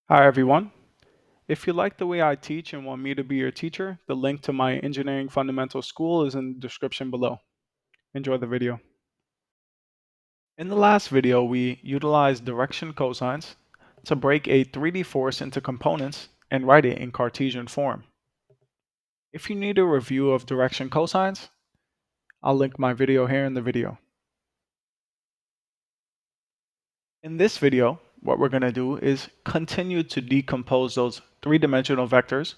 Hi everyone. If you like the way I teach and want me to be your teacher, the link to my engineering fundamental school is in the description below. Enjoy the video. In the last video, we utilized direction cosines to break a 3D force into components and write it in Cartesian form. If you need a review of direction cosines, I'll link my video here in the video. In this video, what we're going to do is continue to decompose those three-dimensional vectors,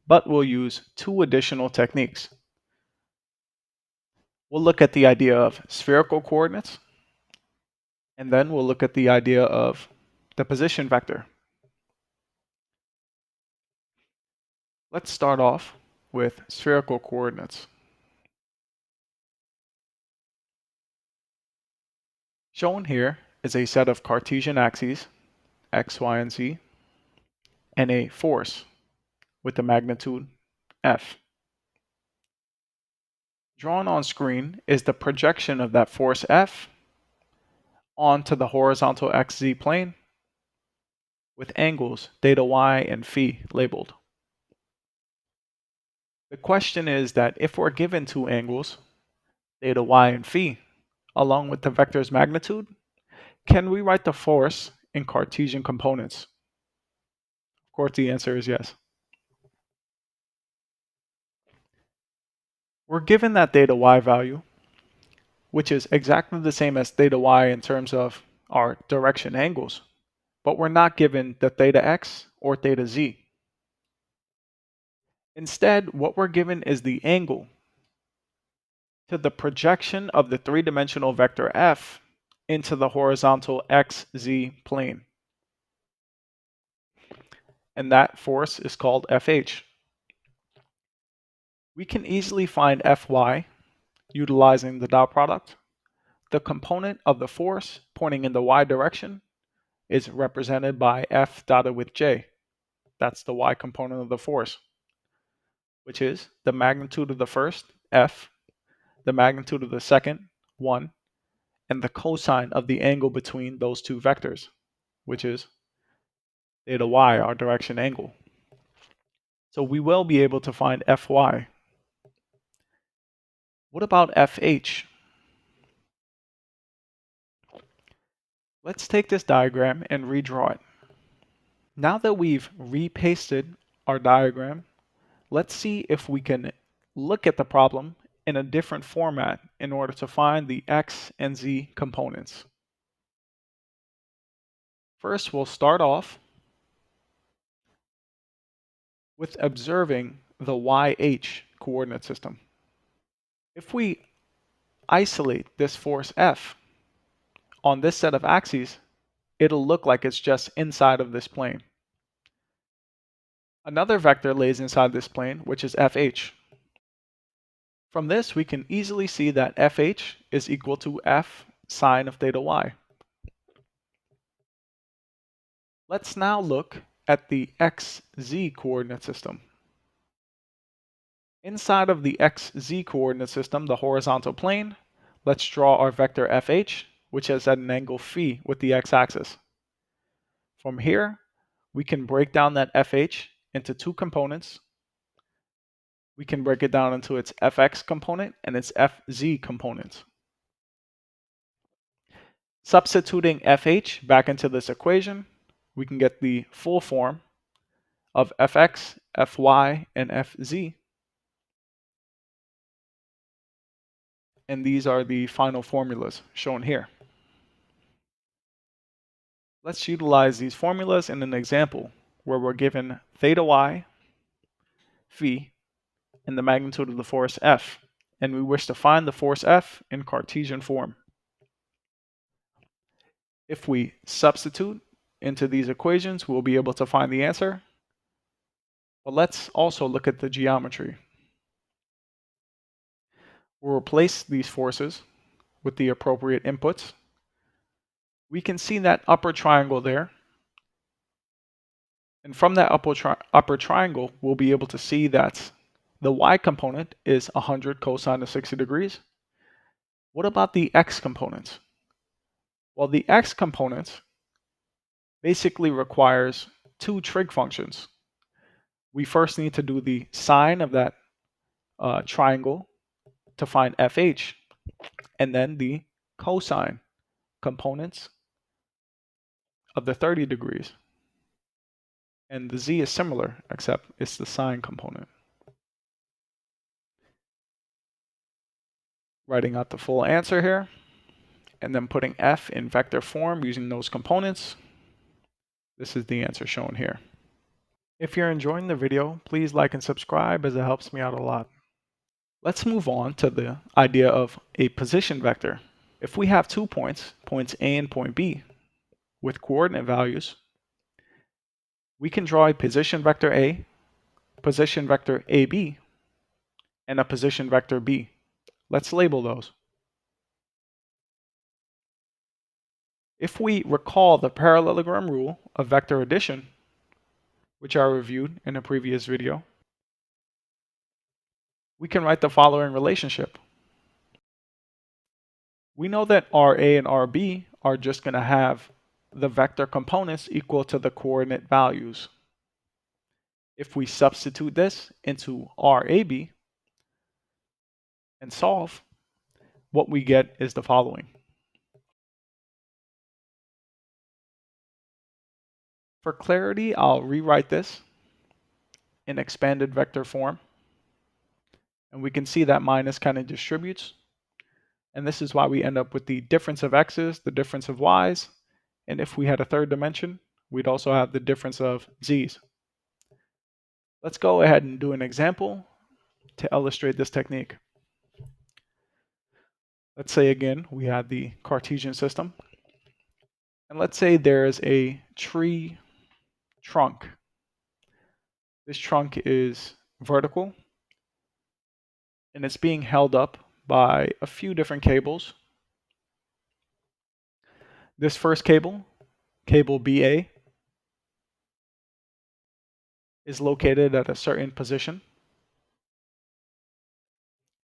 but we'll use two additional techniques. We'll look at the idea of spherical coordinates, and then we'll look at the idea of the position vector. Let's start off with spherical coordinates. Shown here is a set of Cartesian axes, x, y, and z, and a force with the magnitude F. Drawn on screen is the projection of that force F onto the horizontal xz plane with angles theta y and phi labeled. The question is that if we're given two angles, theta y and phi, along with the vector's magnitude, can we write the force in Cartesian components? Of course, the answer is yes. We're given that theta y value, which is exactly the same as theta y in terms of our direction angles, but we're not given the theta x or theta z. Instead, what we're given is the angle to the projection of the three-dimensional vector f into the horizontal xz plane. And that force is called Fh. We can easily find Fy utilizing the dot product. The component of the force pointing in the y direction is represented by F dotted with J. That's the y component of the force, which is the magnitude of the first, F, the magnitude of the second, 1, and the cosine of the angle between those two vectors, which is theta y, our direction angle. So we will be able to find Fy. What about Fh? Let's take this diagram and redraw it. Now that we've repasted our diagram, let's see if we can look at the problem in a different format in order to find the x and z components. First, we'll start off with observing the YH coordinate system. If we isolate this force F on this set of axes, it'll look like it's just inside of this plane. Another vector lays inside this plane, which is FH. From this, we can easily see that FH is equal to F sine of theta y. Let's now look at the XZ coordinate system. Inside of the XZ coordinate system, the horizontal plane, let's draw our vector FH, which is at an angle phi with the x-axis. From here, we can break down that FH into two components. We can break it down into its FX component and its FZ component. Substituting FH back into this equation, we can get the full form of Fx, Fy, and Fz. And these are the final formulas shown here. Let's utilize these formulas in an example where we're given theta y, phi, and the magnitude of the force F, and we wish to find the force F in Cartesian form. If we substitute into these equations, we'll be able to find the answer. But let's also look at the geometry. We'll replace these forces with the appropriate inputs. We can see that upper triangle there. And from that upper triangle, we'll be able to see that the y component is 100 cosine of 60 degrees. What about the x component? Well, the x component basically requires two trig functions. We first need to do the sine of that triangle to find FH, and then the cosine components of the 30 degrees. And the z is similar, except it's the sine component. Writing out the full answer here, and then putting f in vector form using those components. This is the answer shown here. If you're enjoying the video, please like and subscribe as it helps me out a lot. Let's move on to the idea of a position vector. If we have 2 points, points A and point B, with coordinate values, we can draw a position vector A, position vector AB, and a position vector B. Let's label those. If we recall the parallelogram rule of vector addition, which I reviewed in a previous video, we can write the following relationship. We know that RA and RB are just going to have the vector components equal to the coordinate values. If we substitute this into RAB and solve, what we get is the following. For clarity, I'll rewrite this in expanded vector form. And we can see that minus kind of distributes. And this is why we end up with the difference of x's, the difference of y's. And if we had a third dimension, we'd also have the difference of z's. Let's go ahead and do an example to illustrate this technique. Let's say again, we have the Cartesian system. And let's say there's a tree trunk. This trunk is vertical and it's being held up by a few different cables. This first cable, cable BA, is located at a certain position.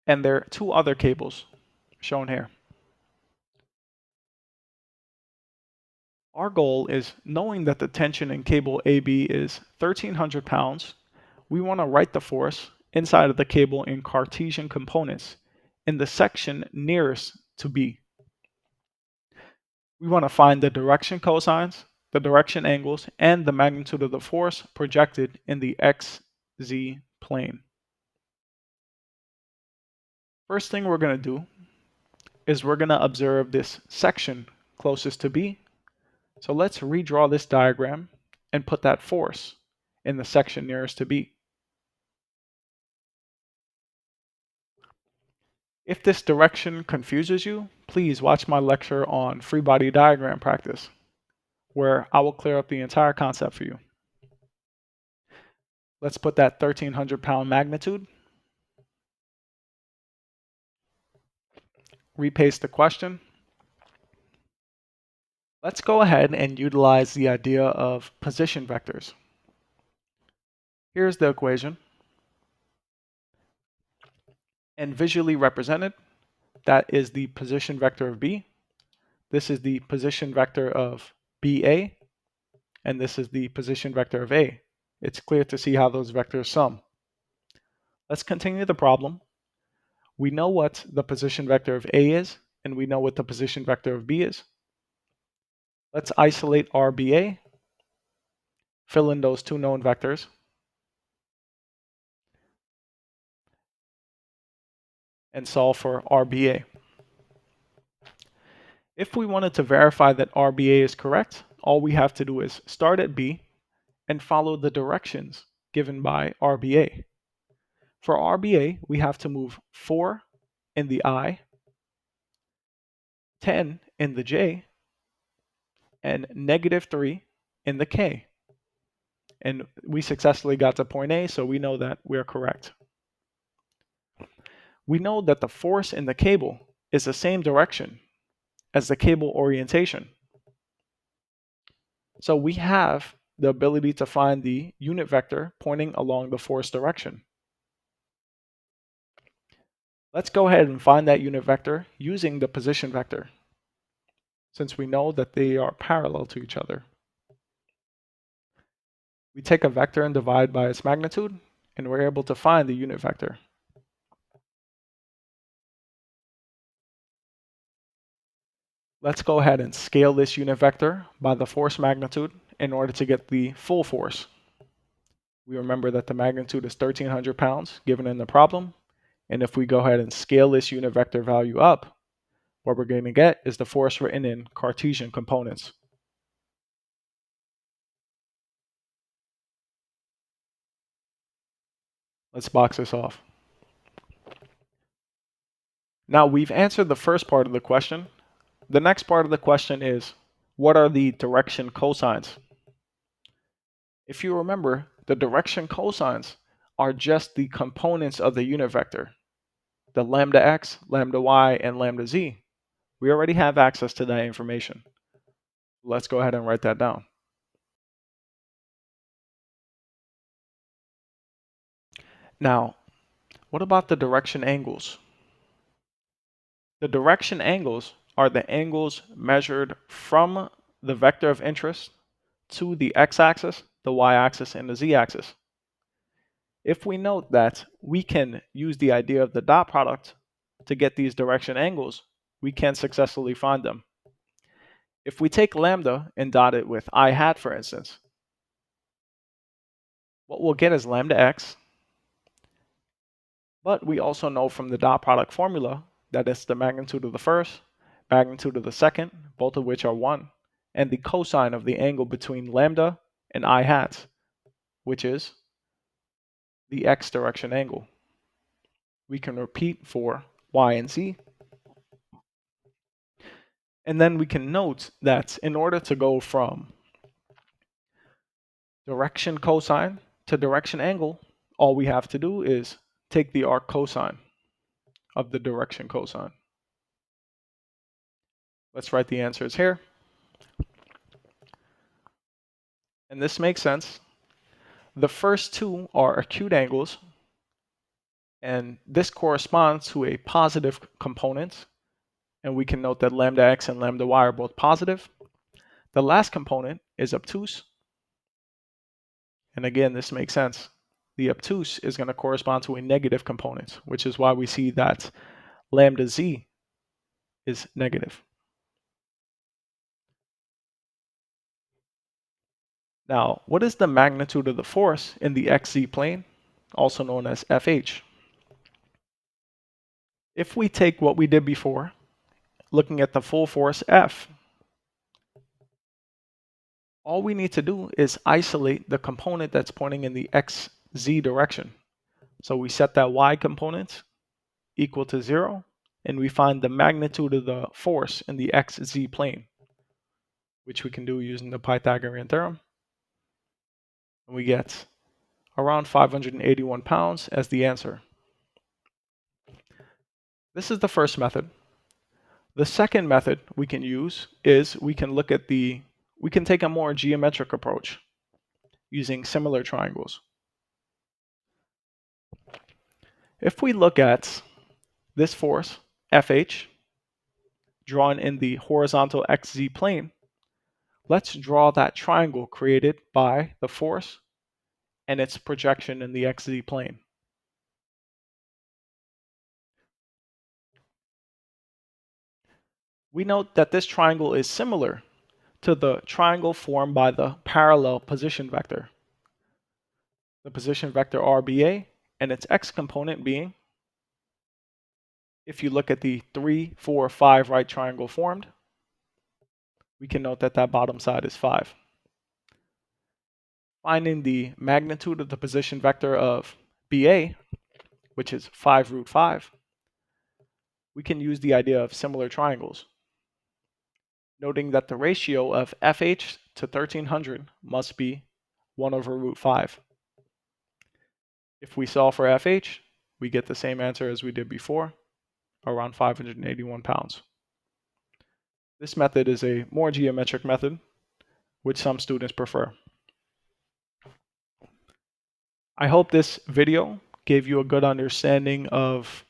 And there are two other cables shown here. Our goal is, knowing that the tension in cable AB is 1,300 pounds, we want to write the force inside of the cable in Cartesian components in the section nearest to B. We want to find the direction cosines, the direction angles, and the magnitude of the force projected in the XZ plane. First thing we're going to do is we're going to observe this section closest to B. So let's redraw this diagram and put that force in the section nearest to B. If this direction confuses you, please watch my lecture on free body diagram practice, where I will clear up the entire concept for you. Let's put that 1,300 pound magnitude. Repaste the question. Let's go ahead and utilize the idea of position vectors. Here's the equation. And visually represented, that is the position vector of B. This is the position vector of BA. And this is the position vector of A. It's clear to see how those vectors sum. Let's continue the problem. We know what the position vector of A is, and we know what the position vector of B is. Let's isolate RBA, fill in those two known vectors, and solve for RBA. If we wanted to verify that RBA is correct, all we have to do is start at B and follow the directions given by RBA. For RBA, we have to move 4 in the I, 10 in the J, and -3 in the K. And we successfully got to point A, so we know that we're correct. We know that the force in the cable is the same direction as the cable orientation. So we have the ability to find the unit vector pointing along the force direction. Let's go ahead and find that unit vector using the position vector, since we know that they are parallel to each other. We take a vector and divide by its magnitude, and we're able to find the unit vector. Let's go ahead and scale this unit vector by the force magnitude in order to get the full force. We remember that the magnitude is 1,300 pounds given in the problem, and if we go ahead and scale this unit vector value up, what we're going to get is the force written in Cartesian components. Let's box this off. Now we've answered the first part of the question. The next part of the question is, what are the direction cosines? If you remember, the direction cosines are just the components of the unit vector, the lambda x, lambda y, and lambda z. We already have access to that information. Let's go ahead and write that down. Now, what about the direction angles? The direction angles are the angles measured from the vector of interest to the x-axis, the y-axis, and the z-axis. If we note that we can use the idea of the dot product to get these direction angles, we can successfully find them. If we take lambda and dot it with I hat, for instance, what we'll get is lambda x, but we also know from the dot product formula that it's the magnitude of the first, magnitude of the second, both of which are 1, and the cosine of the angle between lambda and I hat, which is the x direction angle. We can repeat for y and z. And then we can note that in order to go from direction cosine to direction angle, all we have to do is take the arc cosine of the direction cosine. Let's write the answers here. And this makes sense. The first two are acute angles, and this corresponds to a positive component, and we can note that lambda x and lambda y are both positive. The last component is obtuse, and again, this makes sense. The obtuse is going to correspond to a negative component, which is why we see that lambda z is negative. Now, what is the magnitude of the force in the xz plane, also known as FH? If we take what we did before, looking at the full force F, all we need to do is isolate the component that's pointing in the xz direction. So we set that y component equal to 0, and we find the magnitude of the force in the xz plane, which we can do using the Pythagorean theorem. And we get around 581 pounds as the answer. This is the first method. The second method we can use is we can take a more geometric approach using similar triangles. If we look at this force, FH, drawn in the horizontal xz plane, let's draw that triangle created by the force and its projection in the xz plane. We note that this triangle is similar to the triangle formed by the parallel position vector. The position vector RBA and its x component being, if you look at the 3, 4, 5 right triangle formed, we can note that that bottom side is 5. Finding the magnitude of the position vector of BA, which is 5 root 5, we can use the idea of similar triangles, noting that the ratio of FH to 1300 must be 1 over root 5. If we solve for FH, we get the same answer as we did before, around 581 pounds. This method is a more geometric method, which some students prefer. I hope this video gave you a good understanding of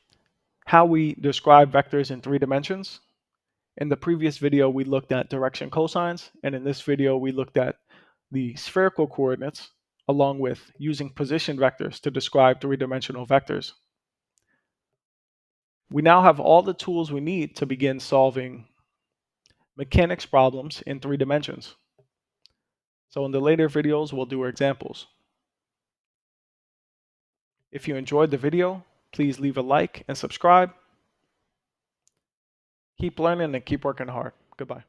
how we describe vectors in 3 dimensions. In the previous video, we looked at direction cosines, and in this video, we looked at the spherical coordinates, along with using position vectors to describe three-dimensional vectors. We now have all the tools we need to begin solving mechanics problems in 3 dimensions. So in the later videos, we'll do examples. If you enjoyed the video, please leave a like and subscribe. Keep learning and keep working hard. Goodbye.